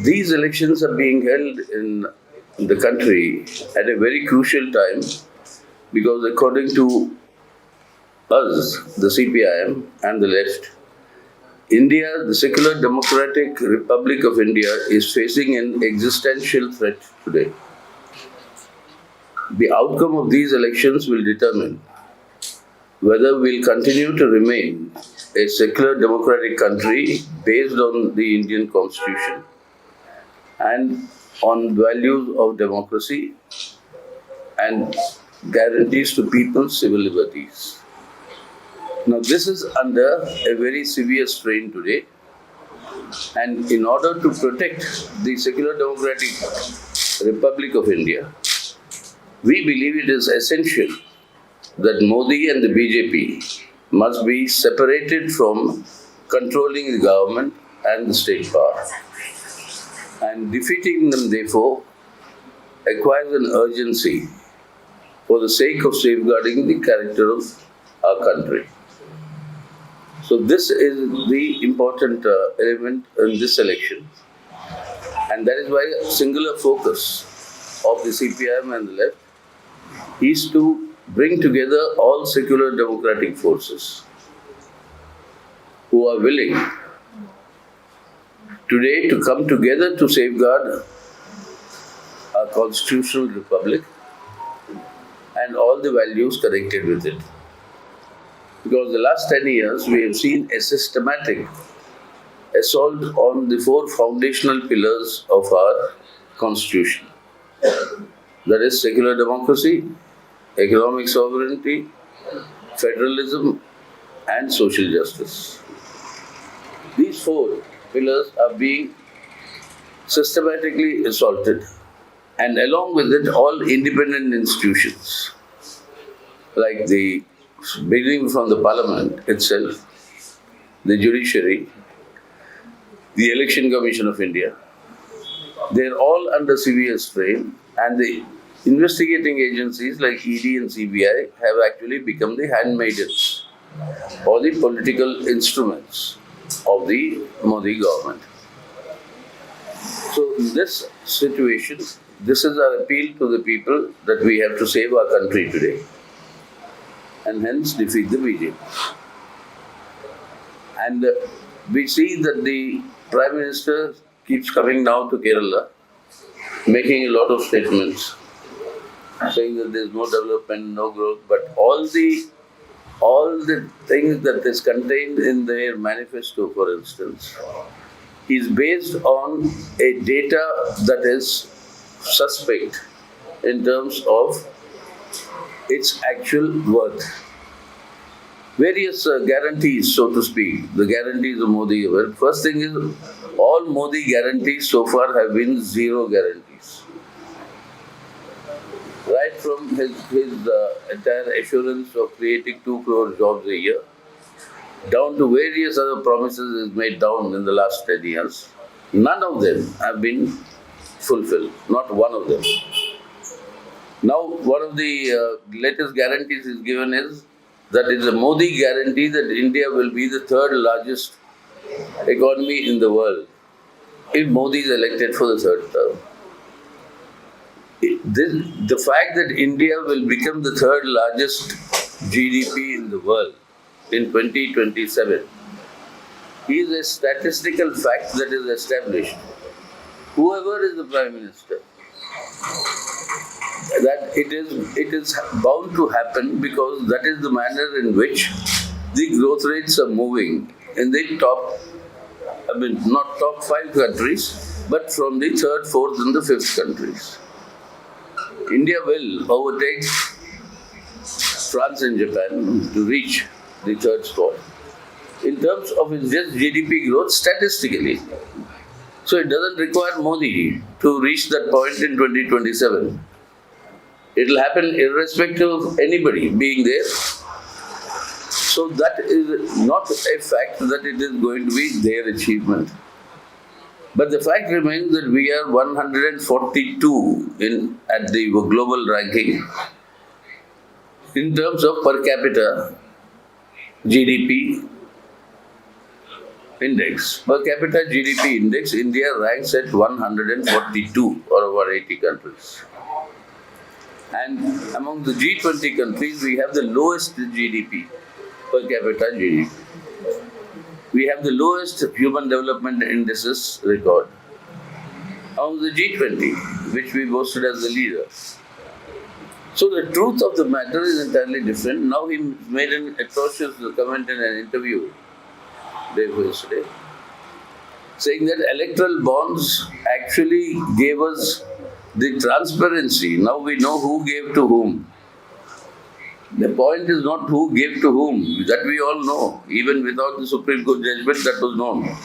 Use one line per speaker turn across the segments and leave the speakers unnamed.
These elections are being held in the country at a very crucial time because, according to us, the CPI-M and the left, India, the secular democratic Republic of India, is facing an existential threat today. The outcome of these elections will determine whether we'll continue to remain a secular democratic country based on the Indian Constitution and on values of democracy and guarantees to people's civil liberties. Now, this is under a very severe strain today, and in order to protect the secular democratic Republic of India, we believe it is essential that Modi and the BJP must be separated from controlling the government and the state power. And defeating them, therefore, acquires an urgency for the sake of safeguarding the character of our country. So this is the important element in this election. And that is why a singular focus of the CPI-M and the left is to bring together all secular democratic forces who are willing today to come together to safeguard our constitutional republic and all the values connected with it. Because the last 10 years we have seen a systematic assault on the four foundational pillars of our constitution. That is secular democracy, economic sovereignty, federalism, and social justice. These four pillars are being systematically assaulted, and along with it, all independent institutions, like beginning from the parliament itself, the judiciary, the Election Commission of India, they're all under severe strain, and the investigating agencies like ED and CBI have actually become the handmaidens or the political instruments of the Modi government. So in this situation, this is our appeal to the people that we have to save our country today and hence defeat the BJP. And we see that the Prime Minister keeps coming now to Kerala, making a lot of statements, saying that there is no development, no growth, but all the things that is contained in their manifesto, for instance, is based on a data that is suspect in terms of its actual worth. Various guarantees, so to speak, the guarantees of Modi. Well, first thing is, all Modi guarantees so far have been zero guarantees. Right from his entire assurance of creating 2 crore jobs a year, down to various other promises he's made down in the last 10 years, none of them have been fulfilled, not one of them. Now, one of the latest guarantees he's given is that it's a Modi guarantee that India will be the third largest economy in the world if Modi is elected for the third term. The fact that India will become the third largest GDP in the world in 2027 is a statistical fact that is established. Whoever is the Prime Minister, that it is bound to happen because that is the manner in which the growth rates are moving in the not top 5 countries, but from the 3rd, 4th and the 5th countries. India will overtake France and Japan to reach the 3rd spot in terms of its just GDP growth statistically. So it doesn't require Modi to reach that point in 2027. It will happen irrespective of anybody being there. So that is not a fact that it is going to be their achievement. But the fact remains that we are 142 at the global ranking in terms of per capita GDP index, per capita GDP index, India ranks at 142 out of our 80 countries. And among the G20 countries, we have the lowest GDP, per capita GDP. We have the lowest human development indices record among the G20, which we boasted as the leader. So the truth of the matter is entirely different. Now he made an atrocious comment in an interview day before yesterday, saying that electoral bonds actually gave us the transparency. Now we know who gave to whom. The point is not who gave to whom, that we all know. Even without the Supreme Court judgment, that was known.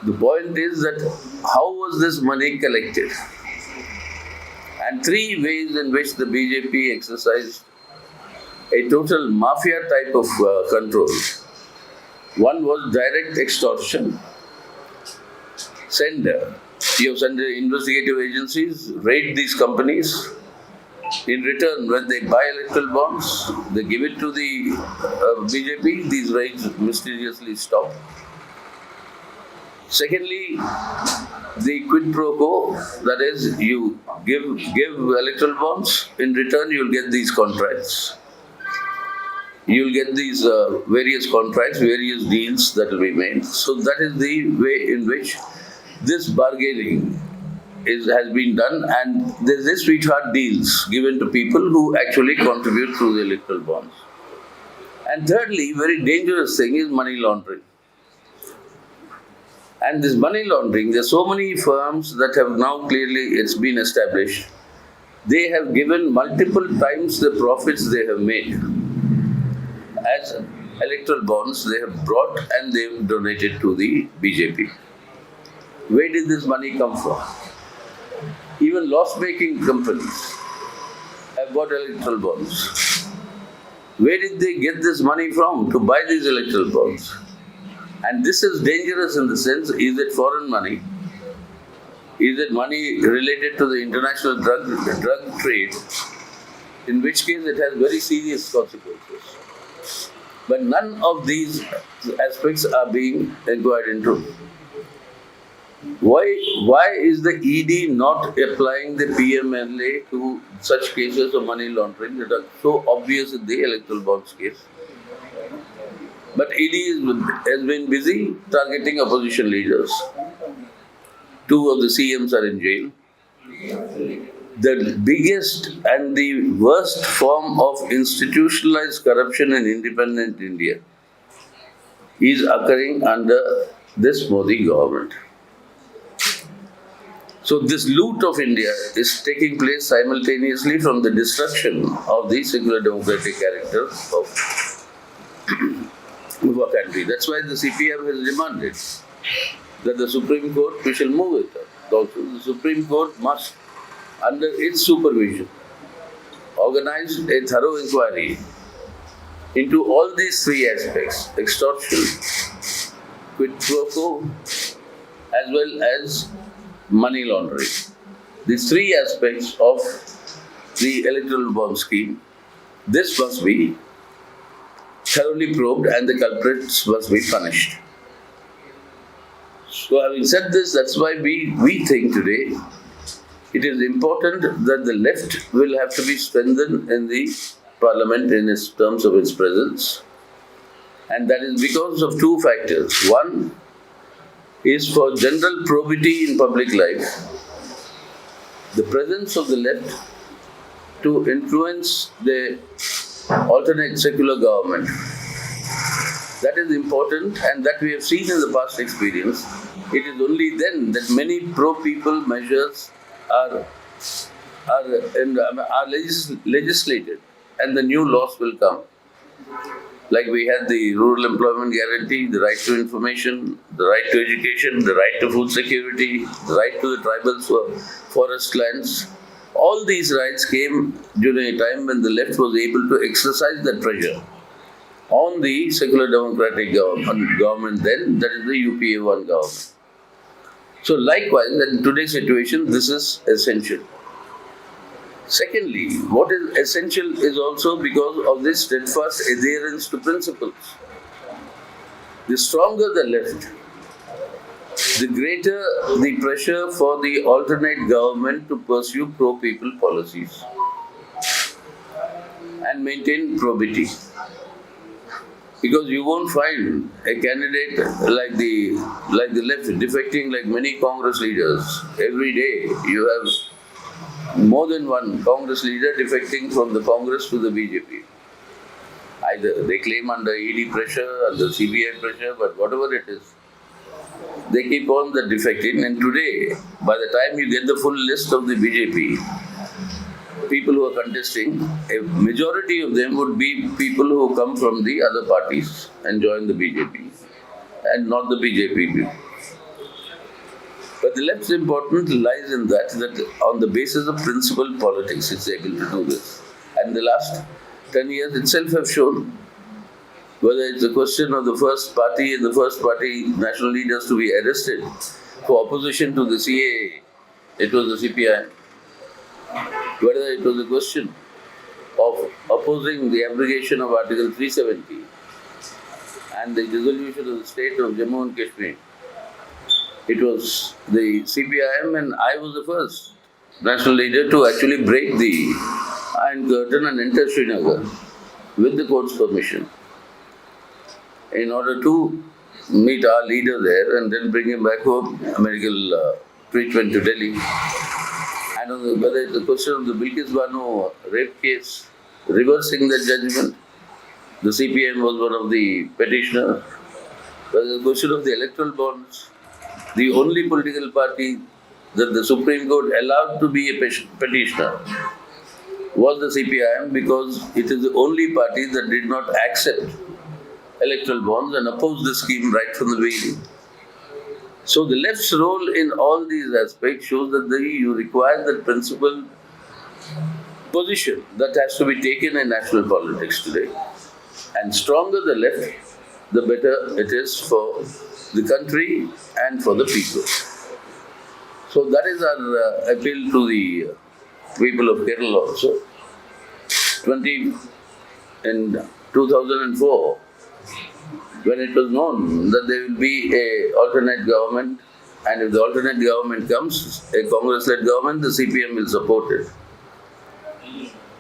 The point is that how was this money collected? And three ways in which the BJP exercised a total mafia type of control. One was direct extortion. You have sent the investigative agencies, raid these companies. In return, when they buy electoral bonds, they give it to the BJP. These raids mysteriously stop. Secondly, the quid pro quo, that is, you give electoral bonds, in return you'll get these contracts. You'll get these various contracts, various deals that will be made. So that is the way in which this bargaining has been done, and there's this sweetheart deals given to people who actually contribute through the electoral bonds. And thirdly, very dangerous thing is money laundering. And this money laundering, there are so many firms that have now clearly, it's been established, they have given multiple times the profits they have made as electoral bonds they have brought and they have donated to the BJP. Where did this money come from? Even loss-making companies have bought electoral bonds. Where did they get this money from to buy these electoral bonds? And this is dangerous in the sense, is it foreign money? Is it money related to the international drug trade? In which case it has very serious consequences. But none of these aspects are being inquired into. Why is the ED not applying the CPI-ML to such cases of money laundering that are so obvious in the electoral bonds case? But ED has been busy targeting opposition leaders. Two of the CMs are in jail. The biggest and the worst form of institutionalized corruption in independent India is occurring under this Modi government. So this loot of India is taking place simultaneously from the destruction of the secular democratic character of our country. That's why the CPM has demanded that the Supreme Court, we shall move it. Also, the Supreme Court must, under its supervision, organize a thorough inquiry into all these three aspects: extortion, quid pro quo, as well as money laundering. These three aspects of the electoral bond scheme, this must be thoroughly probed and the culprits must be punished. So having said this, that's why we think today it is important that the left will have to be strengthened in the parliament in its terms of its presence. And that is because of two factors. One is for general probity in public life. The presence of the left to influence the alternate secular government. That is important, and that we have seen in the past experience. It is only then that many pro-people measures are legislated and the new laws will come. Like we had the rural employment guarantee, the right to information, the right to education, the right to food security, the right to the tribal forest lands. All these rights came during a time when the left was able to exercise that pressure on the secular democratic government then, that is the UPA-1 government. So likewise, in today's situation, this is essential. Secondly, what is essential is also because of this steadfast adherence to principles. The stronger the left, the greater the pressure for the alternate government to pursue pro-people policies and maintain probity. Because you won't find a candidate like the left defecting like many Congress leaders. Every day you have more than one Congress leader defecting from the Congress to the BJP. Either they claim under ED pressure, under CPI pressure, but whatever it is, they keep on the defecting. And today, by the time you get the full list of the BJP, people who are contesting, a majority of them would be people who come from the other parties and join the BJP and not the BJP. But the left's importance lies in that on the basis of principle politics, it's able to do this. And the last 10 years itself have shown, whether it's a question of the first party and the first party national leaders to be arrested for opposition to the CAA, it was the CPI. Whether it was a question of opposing the abrogation of Article 370 and the dissolution of the state of Jammu and Kashmir, it was the CPI-M, and I was the first national leader to actually break the Iron Curtain and enter Srinagar with the court's permission in order to meet our leader there and then bring him back home, medical treatment to Delhi. And on whether it's the question of the Bilkis Banu rape case, reversing the judgment, the CPM was one of the petitioners. Whether the question of the electoral bonds, the only political party that the Supreme Court allowed to be a petitioner was the CPIM, because it is the only party that did not accept electoral bonds and opposed the scheme right from the beginning. So the left's role in all these aspects shows that you require that principal position that has to be taken in national politics today. And stronger the left, the better it is for the country and for the people. So that is our appeal to the people of Kerala also. In 2004, when it was known that there will be an alternate government, and if the alternate government comes, a Congress-led government, the CPM will support it.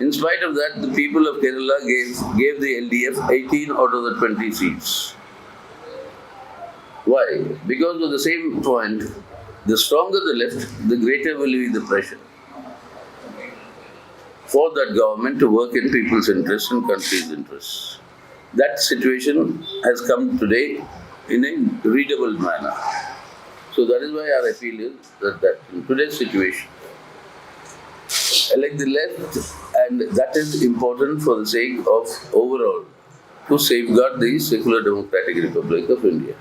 In spite of that, the people of Kerala gave the LDF 18 out of the 20 seats. Why? Because of the same point, the stronger the left, the greater will be the pressure for that government to work in people's interests and country's interests. That situation has come today in a readable manner. So that is why our appeal is that in today's situation, elect the left, and that is important for the sake of overall to safeguard the secular democratic Republic of India.